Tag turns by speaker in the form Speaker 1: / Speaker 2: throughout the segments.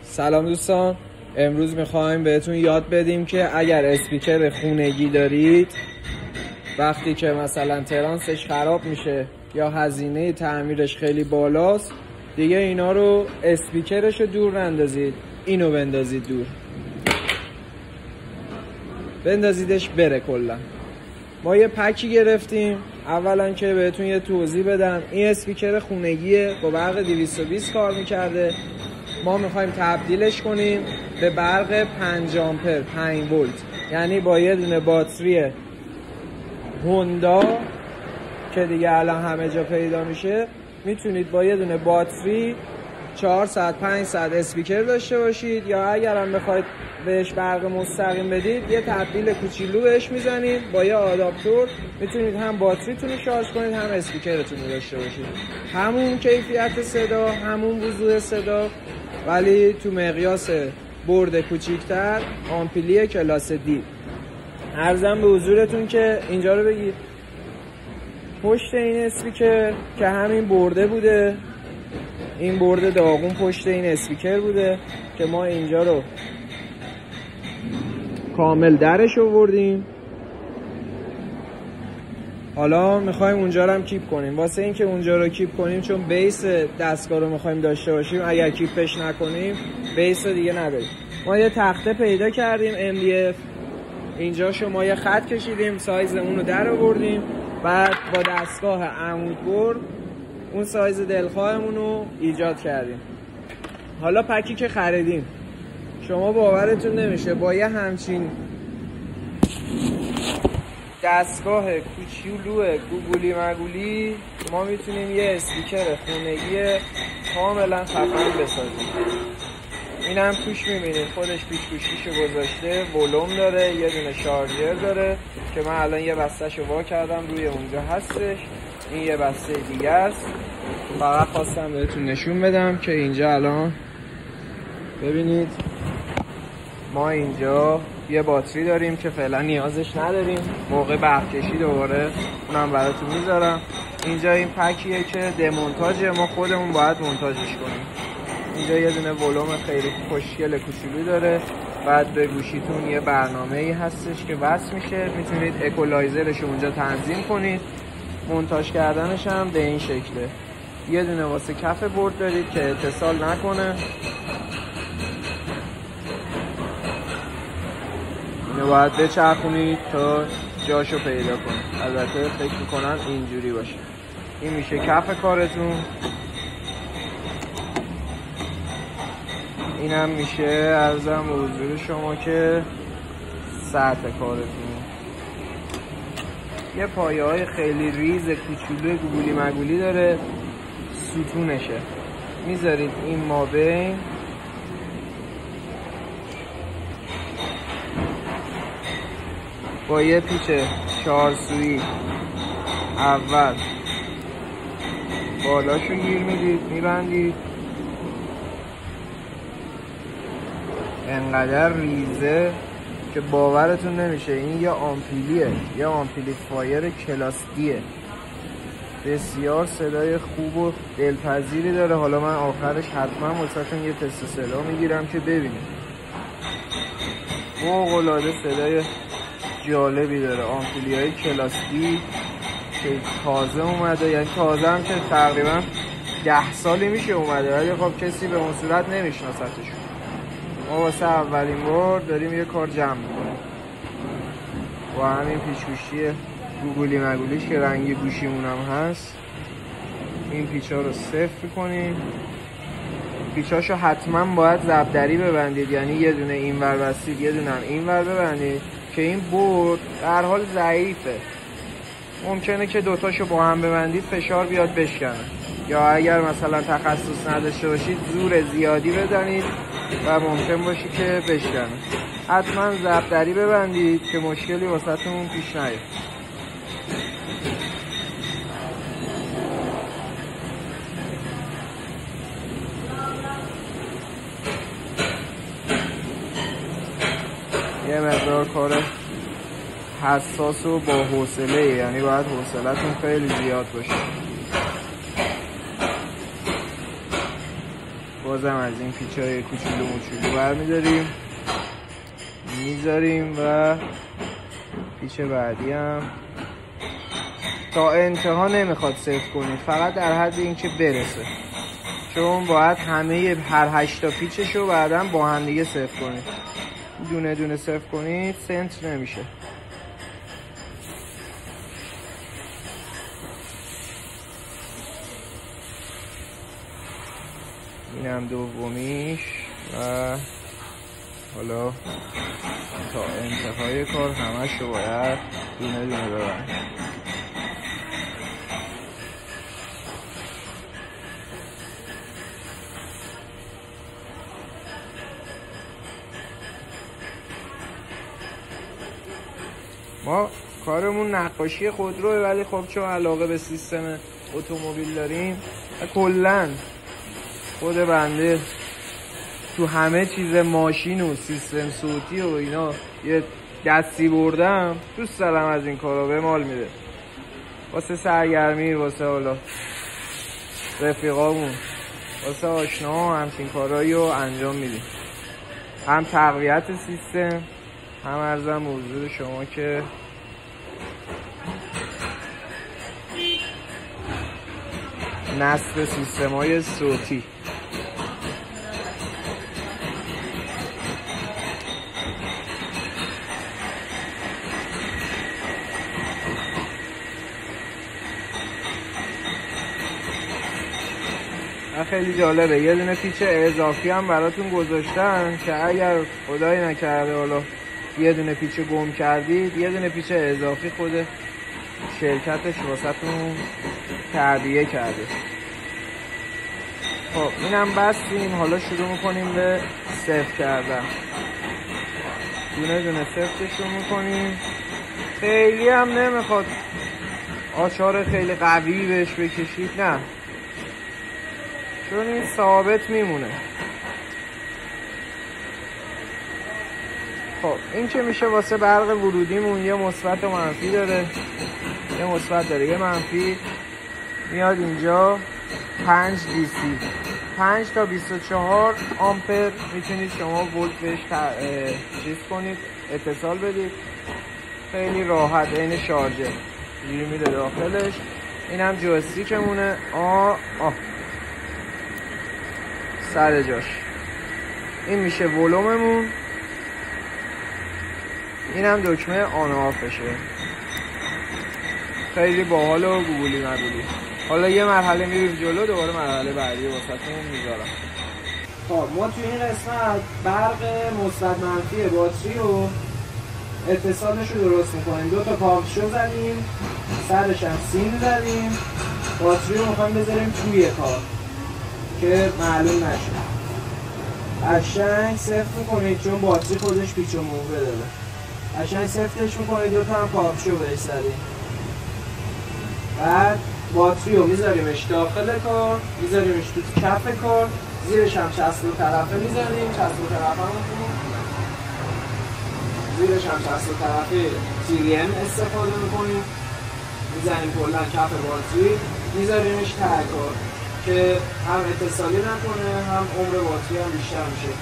Speaker 1: سلام دوستان، امروز میخوایم بهتون یاد بدیم که اگر اسپیکر خونگی دارید وقتی که مثلا ترانسش خراب میشه یا هزینه تعمیرش خیلی بالاست دیگه اینا رو اسپیکرش رو دور نندازید، اینو بندازید دور، بندازیدش بره. کلا ما یه پکی گرفتیم. اولا که بهتون یه توضیح بدم، این اسپیکر خونگیه، با برق 220 کار میکرده. ما میخوایم تبدیلش کنیم به برق 5 آمپر 5 ولت، یعنی با یه دونه باتری هوندا که دیگه الان همه جا پیدا میشه میتونید با یه دونه باتری 4 ساعت 5 ساعت اسپیکر داشته باشید، یا اگر هم بخواید بهش برق مستقیم بدید یه تبدیل کوچولو بهش میزنید، با یه آداپتور میتونید هم باتریتون رو شارژ کنید هم اسپیکرتون رو داشته باشید. همون کیفیت صدا، همون وضوح صدا، ولی تو مقیاس برد کوچیک‌تر، آمپلی کلاس دی. عرضم به حضورتون که اینجا رو بگید. پشت این اسپیکر که همین برده بوده، این برد داغون پشت این اسپیکر بوده که ما اینجا رو کامل درش آوردیم. حالا میخوایم اونجا رو هم کیپ کنیم. واسه اینکه اونجا رو کیپ کنیم، چون بیس دستگاه رو میخوایم داشته باشیم، اگر کیپش نکنیم بیس رو دیگه نداریم. ما یه تخته پیدا کردیم MDF، اینجا شما یه خط کشیدیم، سایز اون رو در آوردیم، بعد با دستگاه عمودبر اون سایز دلخواهمون رو ایجاد کردیم. حالا پکی که خریدیم، شما باورتون نمیشه با یه همچین دستگاه کوچولو گوگولی مگولی ما میتونیم یه اسپیکر خونگی کاملا خفن بسازیم. این هم توش میبینید خودش پیش گوشیشو گذاشته، ولوم داره، یه دونه شارژر داره که من الان یه بسته‌شو وا کردم روی اونجا هستش. این یه بسته دیگه است. فقط خواستم بهتون نشون بدم که اینجا الان ببینید ما اینجا یه باتری داریم که فعلا نیازش نداریم، موقع برق کشی دوباره اونم براتون میذارم. اینجا این پکیه که دمونتاژه، ما خودمون باید مونتاژش کنیم. اینجا یه دونه ولوم خیلی خوشگل کوچولو داره، بعد به گوشیتون یه برنامه‌ای هستش که وصل میشه، میتونید اکولایزرش رو اونجا تنظیم کنید. مونتاژ کردنش هم به این شکله. یه دونه واسه کف برد دارید که اتصال نکنه، اینو باید بچرخونید تا جاشو پیدا کنید. البته فکر میکنم اینجوری باشه. این میشه کف کارتون. اینم میشه عرضم به حضور شما که سطح کارتون. یه پایه های خیلی ریز کوچولو گوگولی مگولی داره، ستونشه میذارید این مابین. با یه پیچ 4 سویی اول بالاشو گیر میدید، میبندید. انقدر ریزه که باورتون نمیشه. این یه آمپلیه، یه آمپلیفایر کلاس دیه، بسیار صدای خوب و دلپذیری داره. حالا من آخرش حتما واسهتون یه تست صدا میگیرم که ببینید. فوق‌العاده صدای جالبی داره. آمپلیای کلاس دی که تازه اومده، یعنی تازه هم که تقریبا 10 سالی میشه اومده، ولی خب کسی به اون صورت نمیشناستشون. ما واسه اولین بار داریم یه کار جمع میکنیم و همین پیچ‌گوشی گوگولی مگولیش که رنگی گوشیمون هم هست. این پیچا رو صفر کنیم. پیچاشو حتما باید ضبطری ببندید، یعنی یه دونه اینور بستید یه دونه هم اینور ببندید که این برد در حال ضعیفه. ممکنه که دوتاشو با هم ببندید فشار بیاد بشکنه، یا اگر مثلا تخصص نداشته باشید زور زیادی بزنید و ممکن باشه که بشکنه. حتما ضبطری ببندید که مشکلی واسهتون پیش نیاد. یه مقدار کار حساس و با حوصله، یعنی باید حوصله‌تون خیلی زیاد باشه. بازم از این پیچ‌های کوچولو موچولو برمی‌داریم میذاریم و پیچ بعدی هم تا انتها نمیخواد صفر کنید، فقط در حد اینکه برسه، چون باید همه هر 8 تا پیچشو بعداً با هم دیگه صفر کنید. دونه دونه صفر کنید سنت نمیشه. اینم دومیش و حالا تا انتهای کار همش رو باید دونه دونه ببریم. ما کارمون نقاشی خودروه، ولی خب چون علاقه به سیستم اتومبیل داریم و کلاً خود بنده تو همه چیز ماشین و سیستم صوتی و اینا یه دستی بردم، دوست دارم از این کارا به مال میره، واسه سرگرمی، واسه حالا رفیقامون، واسه آشناها همچین کارایی رو انجام میدیم، هم تقویت سیستم، هم عرضم حضور شما که نصب سیستم های صوتی. خیلی جالبه، یه دونه پیچ اضافی هم براتون گذاشتن که اگر خدایی نکرده حالا یه دونه پیچ گم کردید، یه دونه پیچ اضافی خود شرکتش واسهتون تعبیه کرده. خب اینم بستیم، حالا شروع میکنیم به صفر کردن. دونه دونه صفتشون میکنیم. خیلی هم نمیخواد آچار خیلی قوی بهش بکشید، نه، چون این ثابت میمونه. خب این که میشه واسه برق ورودیمون یه مثبت و منفی داره، یه مثبت داره یه منفی، میاد اینجا 5 دیسی 5 تا 24 آمپر میتونید شما ولت بهش چیز کنید، اتصال بدید، خیلی راحت، عین شارژر اینجوری میره داخلش. اینم جویستیکمونه، سر جاش. این میشه ولوممون، اینم دکمه آن و آفشه. خیلی باحال و گوگلی مگولی. حالا یه مرحله میریم جلو، دوباره مرحله بعدی واسهتون میذارم. خب ما توی این قسمت برق مثبت منفی باتری رو اتصالش رو درست میکنیم. 2 تا کابلشو زدیم، سرش هم سیم زدیم، باتری رو میخوایم بذاریم توی کار که معلوم نشه. قشنگ صفر میکنید، چون باتری خودش پیچ و موقع داره. قشنگ صفتش میکنید، 2 تا هم کابلشو بهش زدیم. بعد باتری رو میذاریمش داخل کار، میذاریمش تو کف کار، زیرش هم چسب طرفه میذاریم. چسب طرفه زیرش هم چسب طرفه TRM استفاده میکنیم، میزنیم کلا کف باتری، میذاریمش ته کار که هم اتصالی نکنه، هم عمر باتری هم بیشتر میشه،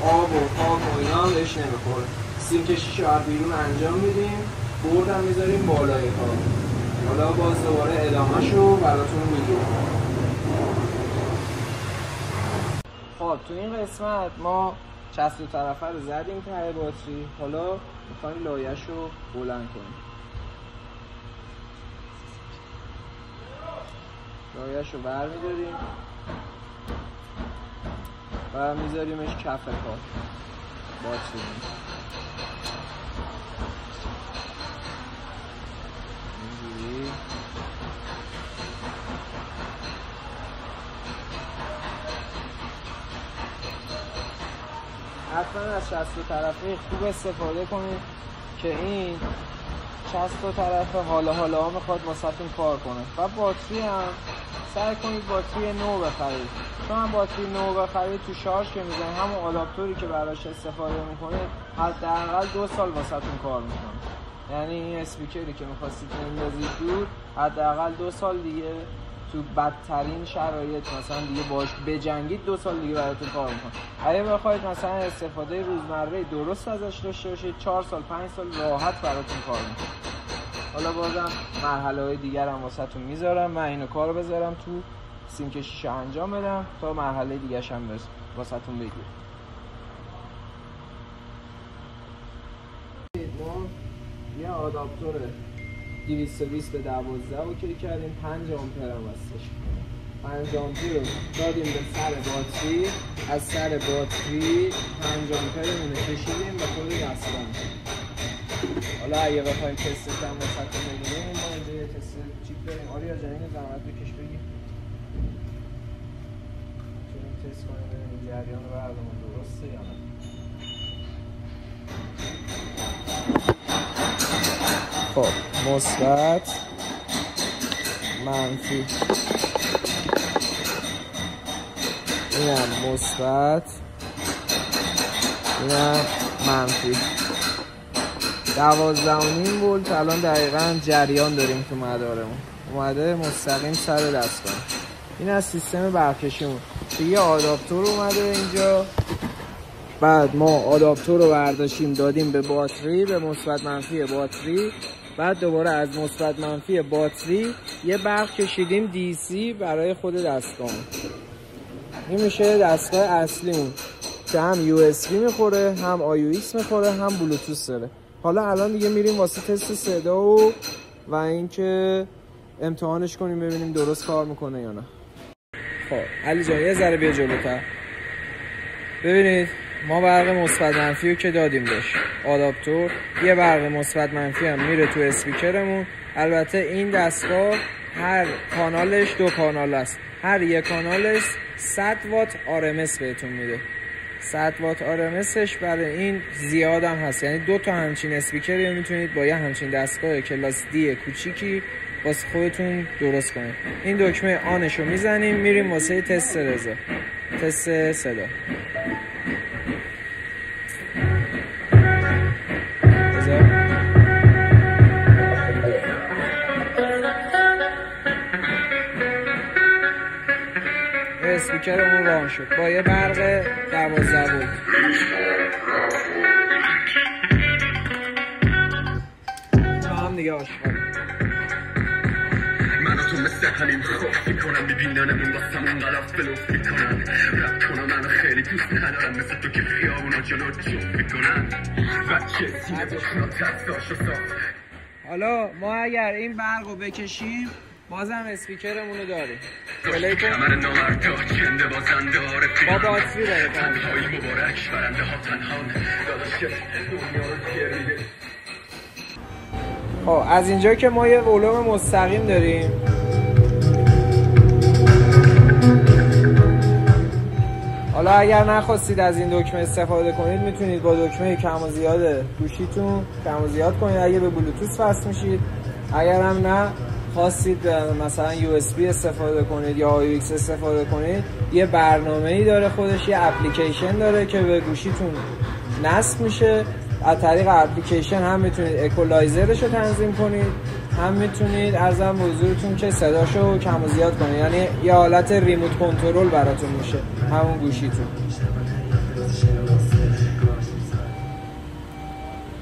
Speaker 1: آب و خاک و اینا هم بهش نمیخوره. سیم کشیش رو از بیرون انجام میدیم، برد هم میذاریم بالای کار. حالا باز دوباره ادامه‌شو براتون میگم. خب تو این قسمت ما چسب طرفه رو زدیم ته باتری، حالا میخوایم لایه‌شو بلند کنیم. لایه‌شو برمی‌داریم و میذاریمش کف کار باتری. حتما از چسب طرفه خوب استفاده کنید که این چسب طرفه حالا ها میخواد واسهتون کار کنه. و باتری هم سعی کنید باتری نو بخرید، چون هم باتری نو بخرید تو شارژ که میزنید همون آداپتوری که براش استفاده میکنید حداقل 2 سال واسهتون کار میکنه. یعنی این اسپیکری که میخواستید بندازید دور حداقل 2 سال دیگه تو بدترین شرایط مثلا دیگه باش بجنگید 2 سال دیگه براتون کار میکنه. اگه بخواید مثلا استفاده روزمره درست ازش داشته باشید 4 سال 5 سال راحت براتون کار میکنه. حالا بازم مرحله‌های دیگر هم واسهتون میذارم، من اینو کارو بذارم تو سیم کشیشو انجام بدم تا مرحله دیگه‌ش هم واسهتون بگیرم. ما یه آداپتور 220 به 12 اوکی کردیم، 5 آمپر هم هستش. 5 آمپر رو دادیم به سر باتری، از سر باتری 5 آمپرمون رو کشیدیم به خود دستگاه. حالا اگه بخوایم تستش هم واسهتون بگیریم، ما اینجا یه تست چیپ داریم. آریا جان اینو زحمت بکش بگیم میتونیم تست کنیم ببینیم جریان برقمون درسته یا نه. خب مثبت منفی، اینم مثبت اینم منفی. 12.5 ولت الان دقیقاً جریان داریم تو مدارمون، اومده مستقیم سر دستگاه. این از سیستم برقکشیمون. یه آداپتور اومده اینجا، بعد ما آداپتور رو برداشتیم دادیم به باتری، به مثبت منفی باتری، بعد دوباره از مثبت منفی باتری یه برق کشیدیم DC برای خود دستگاهمون. این میشه دستگاه اصلیمون که هم USB میخوره، هم iOS میخوره، هم بلوتوث داره. حالا الان دیگه میریم واسه تست صدا و اینکه امتحانش کنیم ببینیم درست کار میکنه یا نه. خب علی جان یه ذره بیا جلوتر. ببینید ما برق مثبت منفی رو که دادیم بهش آداپتور، یه برق مثبت منفی هم میره تو اسپیکرمون. البته این دستگاه هر کانالش 2 کانال است، هر یک کانالش 100 وات RMS بهتون میده. 100 وات RMSش برای این زیاد هم هست، یعنی 2 تا همچین اسپیکری میتونید با یه همچین دستگاه کلاس دی کوچیکی واسه خودتون درست کنید. این دکمه آنش رو میزنیم، میریم واسه تست رضا، تست صدا. اسپیکرمون ران شد با یه برق 12 ولت. هم دیگه آشغال
Speaker 2: من تو مثل همین خوف میکنم، میبیننمون واسمون غلاف بلوف میکنن، رب کنم منو خیلی دوست ندارم، مثل تو که خیابونا جلو جوف میکنن، بچه سینه بخونا تفتاشو صاف.
Speaker 1: حالا ما اگر این برق رو بکشیم بازم اسپیکرمون رو داریم. پلی کن.
Speaker 2: کمر نامردا چنده بازنده آره
Speaker 1: با باتری داره
Speaker 2: تنهایی مبارک برنده ها تنهان داداش دنیا رو گیر میده.
Speaker 1: خب از اینجا که ما یه ولوم مستقیم داریم، حالا اگر نخواستید از این دکمه استفاده کنید میتونید با دکمه کم و زیاد گوشیتون کم و زیاد کنید اگه به بلوتوث وصل میشید. اگر هم نه خواستید مثلا USB استفاده کنید یا iOS استفاده کنید، یه برنامه‌ای داره خودش، یه اپلیکیشن داره که به گوشیتون نصب میشه. از طریق اپلیکیشن هم میتونید اکولایزرش رو تنظیم کنید، هم میتونید ارزم به حضورتون که صداشو کم و زیاد کنید، یعنی یه حالت ریموت کنترل براتون میشه همون گوشیتون.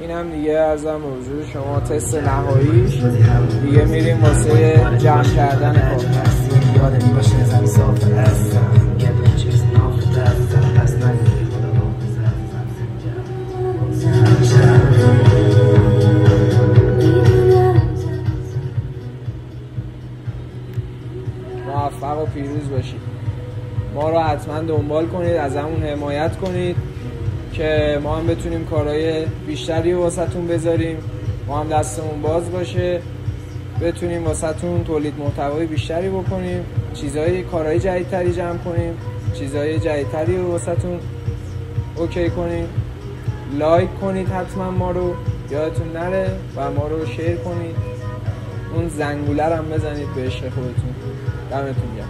Speaker 1: این هم دیگه ارزم به حضور شما تست نهاییش. دیگه میریم واسه جمع کردن کار. موفق و پیروز باشید. ما رو حتما دنبال کنید، از همون حمایت کنید که ما هم بتونیم کارهای بیشتری واسهتون بذاریم، ما هم دستمون باز باشه، بتونیم واسهتون تولید محتوای بیشتری بکنیم، کارهای جدیدتری جمع کنیم، چیزهای جدیدتری رو واسهتون اوکی کنیم. لایک کنید حتما ما رو، یادتون نره، و ما رو شیر کنید. اون زنگوله رو هم بزنید به عشق خودتون. دمتون گرم.